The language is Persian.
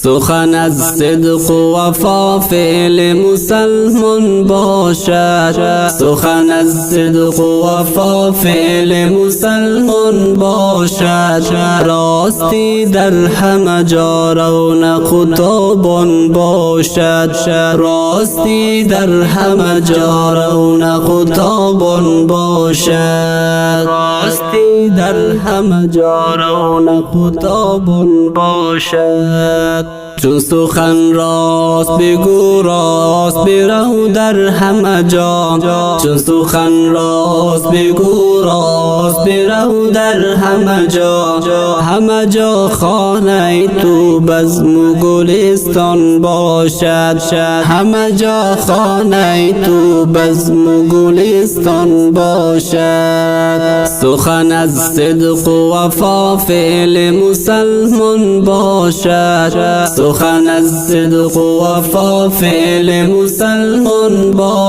سخن از صدق و وفا فعل مسلمان باشد. سخن از صدق و وفا فعل مسلمان باشد. راستی در همه جا رونق و تابان باشد. راستی در همه جا رونق و تابان باشد. راستی در همه جا رونق و تابان باشد. چون سخن راست بگو راست برو در همه جا. چون سخن راست بگو راست برو در همه جا. همه جا خانه تو بزم و گلستان باشد. همه جا خانه تو بزم و گلستان باشد. سخن از صدق و وفا فعل مسلمان باشد. سخن از صدق و وفا فعل مسلمان باشد.